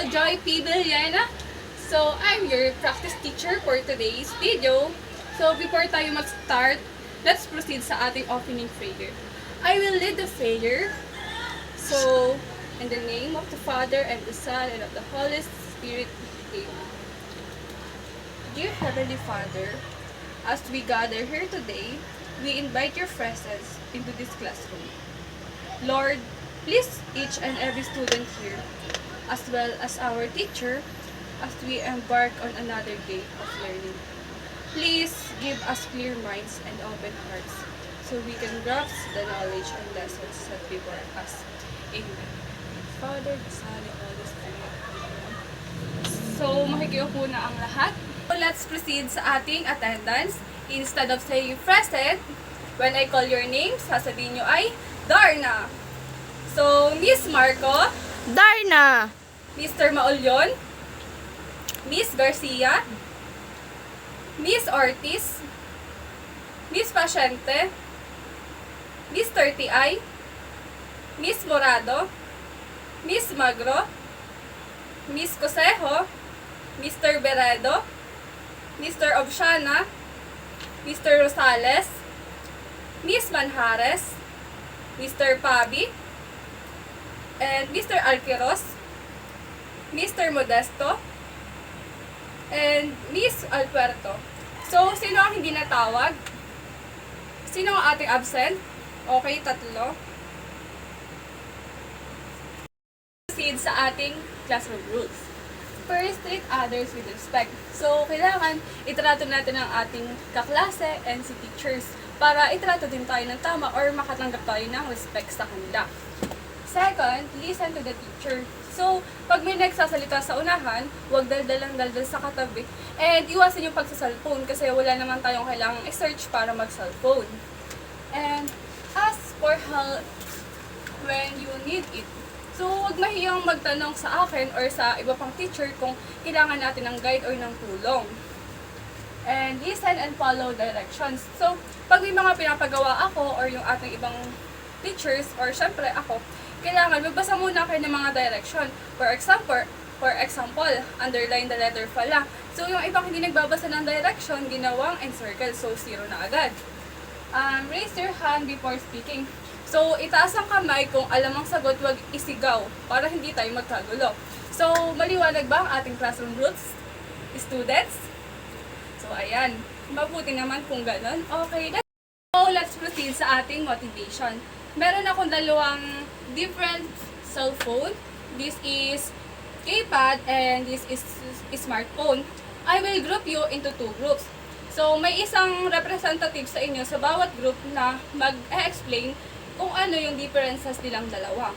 Joy P. Villena. So, I'm your practice teacher for today's video. So, before tayo mag-start, let's proceed sa ating opening prayer. I will lead the prayer. So, in the name of the Father, and the Son, and of the Holy Spirit, Amen. Dear Heavenly Father, as we gather here today, we invite your presence into this classroom. Lord, please each and every student here, as well as our teacher, as we embark on another day of learning. Please give us clear minds and open hearts so we can grasp the knowledge and lessons set before us. Amen. Father, the Son, and Holy Spirit. Amen. So, makikiupo na ang lahat. So, let's proceed sa ating attendance. Instead of saying present, when I call your name, sasabihin nyo ay Darna. So, Miss Marco, Darna! Mr. Maulyon, Miss Garcia, Miss Ortiz, Miss Pasyente, Mr. T.I., Miss Morado, Miss Magro, Miss Cosejo, Mr. Beredo, Mr. Obshana, Mr. Rosales, Miss Manjares, Mr. Pabi, and Mr. Alquiros, Mr. Modesto, and Miss Alberto. So, sino ang hindi natawag? Sino ang ating absent? Okay, tatlo. Proceed sa ating classroom rules. First, treat others with respect. So, kailangan itrato natin ang ating kaklase and si teachers para itrato din tayo ng tama or makatanggap tayo ng respect sa kanila. Second, listen to the teacher. So, pag may nagsasalita sa unahan, huwag daldal sa katabi. And iwasan yung pagsa-cellphone kasi wala naman tayong kailangang i-search para mag-cellphone. And ask for help when you need it. So, huwag mahiyang magtanong sa akin or sa iba pang teacher kung kailangan natin ng guide or ng tulong. And listen and follow directions. So, pag may mga pinapagawa ako or yung ating ibang teachers or syempre ako, kailangan magbasa muna kayo ng mga direction. For example, underline the letter pala. So, yung ibang hindi nagbabasa ng direction, ginawang encircle. So, 0 na agad. Raise your hand before speaking. So, itaas ang kamay kung alam ang sagot, wag isigaw para hindi tayo magkagulo. So, maliwanag ba ang ating classroom rules, students? So, ayan. Mabuti naman kung ganon. Okay, so let's proceed sa ating motivation. Meron akong dalawang different cellphone. This is keypad and this is smartphone. I will group you into 2 groups. So, may isang representative sa inyo sa bawat group na mag-explain kung ano yung differences nilang dalawa.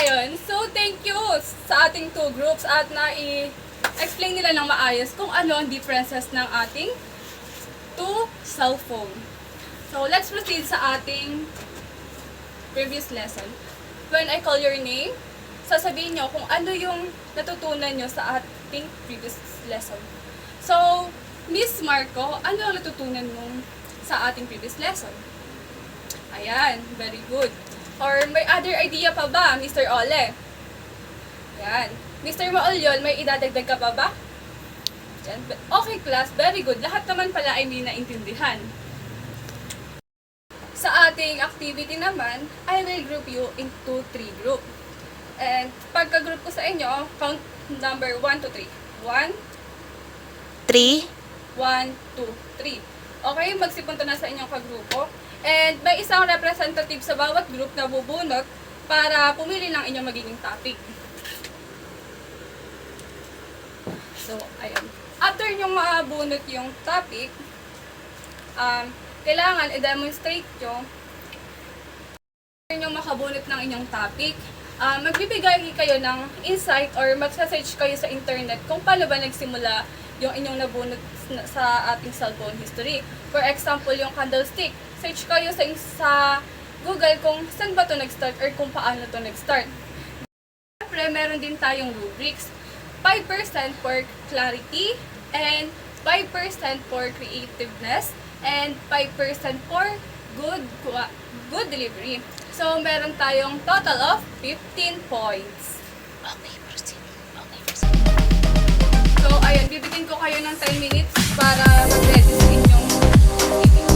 Ayun, so thank you sa ating 2 groups at explain nila ng maayos kung ano ang differences ng ating 2 cellphone. So let's proceed sa ating previous lesson. When I call your name, sasabihin nyo kung ano yung natutunan nyo sa ating previous lesson. So, Miss Marco, ano ang natutunan mo sa ating previous lesson? Ayan, very good. Or may other idea pa ba, Mr. Ole? Ayan. Mr. Maolyol, may idadagdag ka pa ba? Ayan. Okay, class. Very good. Lahat naman pala ay may naintindihan. Sa ating activity naman, I will group you into 3 group. And pagka-group ko sa inyo, count number 1 to 3. 1, 3. 1, 2, 3. Okay, magsipunta na sa inyong kagrupo. And may isang representative sa bawat group na bubunot para pumili ng inyong magiging topic. So, ayun. After nyo mabunot yung topic, kailangan i-demonstrate nyo. After nyo makabunot ng inyong topic, magbibigay kayo ng insight or magsa-search kayo sa internet kung paano ba nagsimula yung inyong nabunot sa ating cellphone history. For example, yung candlestick. Search kayo sa Google kung saan ba ito nag-start or kung paano ito nag-start. Siyempre, meron din tayong rubrics. 5% for clarity, and 5% for creativeness, and 5% for good delivery. So, meron tayong total of 15 points. Okay, proceed. So, ayun, bibigyan ko kayo ng 10 minutes para mag-ready sa inyong activity.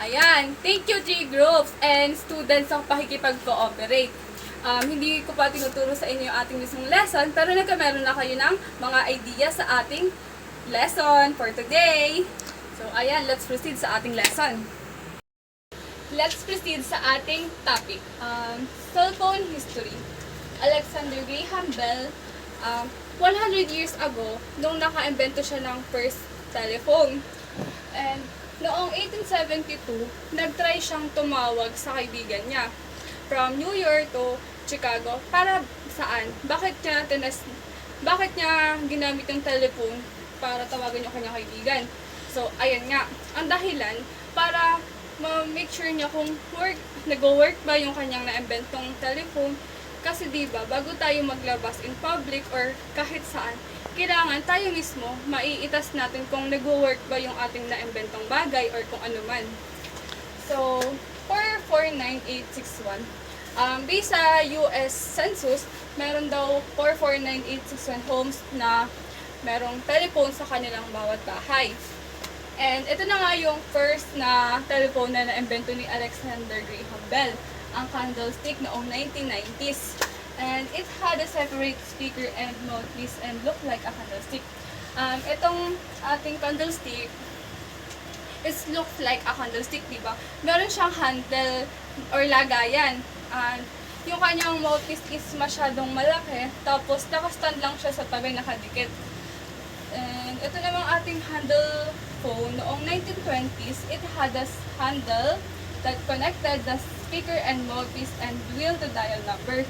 Ayan, thank you 3 groups and students ang pakikipag-cooperate. Hindi ko pa tinuturo sa inyo yung ating mismong lesson, pero nagkameron na kayo ng mga idea sa ating lesson for today. So, ayan, let's proceed sa ating lesson. Let's proceed sa ating topic, cellphone history. Alexander Graham Bell, 100 years ago, nung naka-invento siya ng first telephone. And noong 1872, nag-try siyang tumawag sa kaibigan niya from New York to Chicago. Para saan? Bakit niya ginamit yung telephone para tawagan yung kanyang kaibigan? So, ayan nga. Ang dahilan, para ma-make sure niya kung nag-work ba yung kanyang na-inventong telephone. Kasi diba, bago tayo maglabas in public or kahit saan, kailangan tayo mismo maiitas natin kung nag-work ba yung ating na-inventong bagay or kung ano man. So, 449861. Based sa US Census, meron daw 449861 homes na merong telephone sa kanilang bawat bahay. And ito na nga yung first na telephone na na-invento ni Alexander Graham Bell, ang candlestick noong 1990s. And it had a separate speaker and mouthpiece and looked like a candlestick. Itong ating candlestick is looks like a candlestick, diba? Meron siyang handle or lagayan. And yung kanyang mouthpiece is masyadong malaki. Tapos nakastand lang siya sa tabi, nakadikit. And ito namang ating handle phone. Noong 1920s, it had a handle that connected the speaker and mouthpiece and wheel to dial number.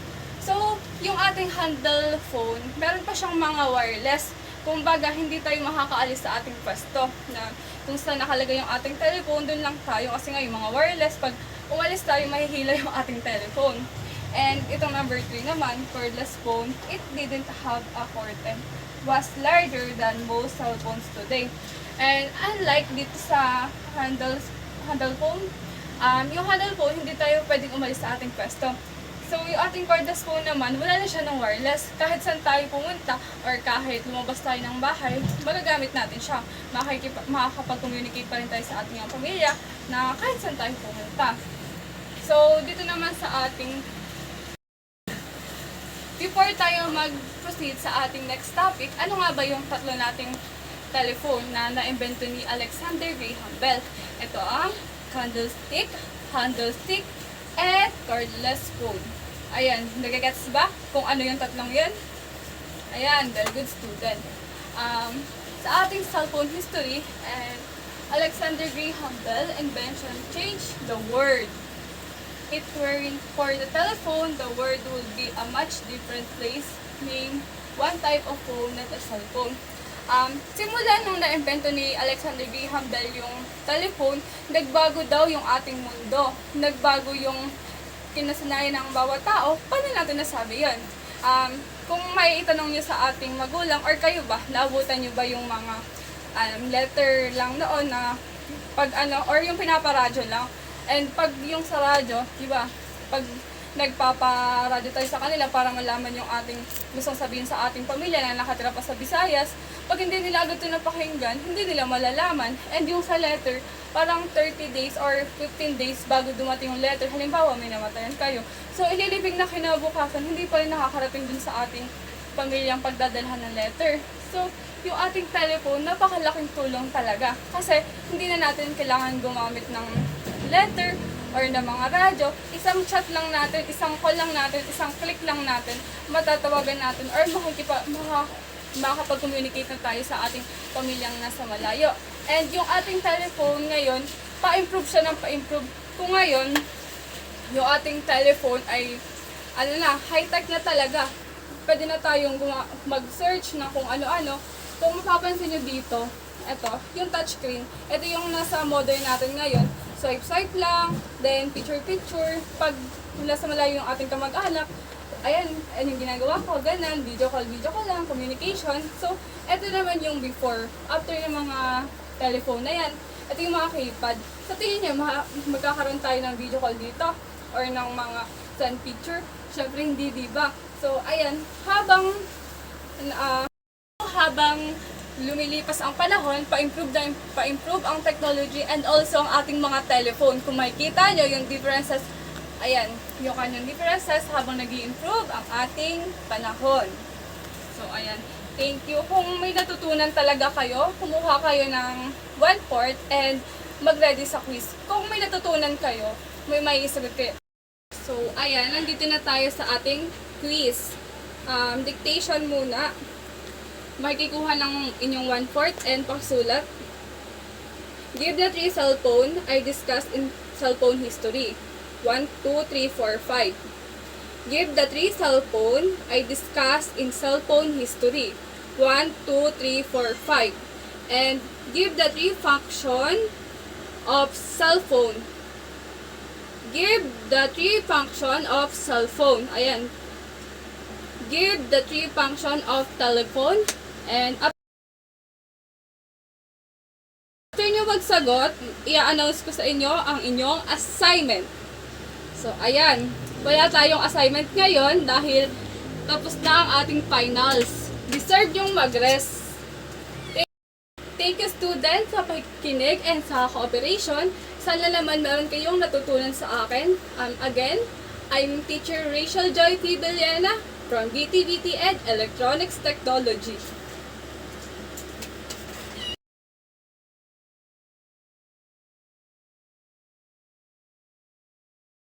So, yung ating handle phone, meron pa siyang mga wireless. Kumbaga, hindi tayo makakaalis sa ating pwesto. Na kung saan nakalagay yung ating telephone, dun lang tayo. Kasi nga yung mga wireless, pag umalis tayo, mahihila yung ating telephone. And itong number 3 naman, cordless phone, it didn't have a cord and was larger than most cell phones today. And unlike dito sa handle phone, yung handle phone, hindi tayo pwedeng umalis sa ating pwesto. So, yung ating cordless phone naman, wala na siya ng wireless. Kahit saan tayo pumunta or kahit lumabas tayo ng bahay, magagamit natin siya. Makakapag-communicate pa rin tayo sa ating mga pamilya na kahit saan tayo pumunta. So, dito naman sa ating before tayo mag-proceed sa ating next topic, ano nga ba yung tatlo nating telephone na naimbento ni Alexander Graham Bell? Ito ang candlestick, handlestick, and cordless phone. Ayan, nagagets ba kung ano yung tatlong yun? Ayan, very good student. Sa ating cellphone history, and Alexander Graham Bell invention changed the world. It wherein for the telephone, the world would be a much different place, name one type of phone, not a cell phone. Simula nung na-invento ni Alexander Graham Bell yung telephone, nagbago daw yung ating mundo. Nagbago yung kinasanayan ng bawat tao. Paano natin nasabi yun? Kung may itanong nyo sa ating magulang, or kayo ba, naabutan nyo ba yung mga letter lang noon na pag or yung pinaparadyo lang. And pag yung sa radyo, di ba, pag nagpaparadyo tayo sa kanila para malaman yung ating gustong sabihin sa ating pamilya na nakatira pa sa Visayas, pag hindi nila agad ito napakinggan, hindi nila malalaman. And yung sa letter, parang 30 days or 15 days bago dumating yung letter. Halimbawa, may namatayan kayo. So, ililibing na kinabukasan, hindi pa rin nakakarating dun sa ating pamilyang pagdadalhan ng letter. So, yung ating telephone, napakalaking tulong talaga. Kasi, hindi na natin kailangan gumamit ng letter or ng mga radyo. Isang chat lang natin, isang call lang natin, isang click lang natin, matatawagan natin or makakapag-communicate na tayo sa ating pamilyang nasa malayo. And yung ating telephone ngayon, pa-improve siya ng pa-improve. Kung ngayon, yung ating telephone ay high-tech na talaga. Pwede na tayong mag-search na kung ano-ano. Kung mapapansin nyo dito, ito, yung touchscreen. Ito yung nasa modern natin ngayon. Swipe lang, then picture. Pag mula sa malayo yung ating kamag-anak, ayan yung ginagawa ko, ganun, video call lang, communication. So, ito naman yung before, after ng mga telephone na yan. Ito yung mga keypad. Sa tingin nyo, magkakaroon tayo ng video call dito or ng mga send picture? Syempre hindi, diba? So, ayan, habang lumilipas ang panahon, pa-improve ang technology and also ang ating mga telephone. Kung makikita nyo yung differences, ayan, yung kanyang differences habang nag-i-improve ang ating panahon. So, ayan, thank you. Kung may natutunan talaga kayo, kumuha kayo ng 1/4 and mag-ready sa quiz. Kung may natutunan kayo, may maisagot kayo. So, ayan, nandito na tayo sa ating quiz. Dictation muna. Makikikuha ng inyong 1/4 and pagsulat. Give the 3 cellphone I discussed in cellphone history. 1, 2, 3, 4, 5. Give the 3 cellphone I discussed in cellphone history. 1, 2, 3, 4, 5. And give the 3 function of cellphone. Give the 3 function of cellphone. Ayan. Give the 3 function of telephone. And after nyo magsagot, i-announce ko sa inyo ang inyong assignment. So, ayan. Wala tayong assignment ngayon dahil tapos na ang ating finals. Deserve yung mag-rest. Thank you students sa pakikinig and sa cooperation. Sana naman meron kayong natutunan sa akin. Again, I'm Teacher Rachel Joy T. Villena from BTVT Ed Electronics Technology.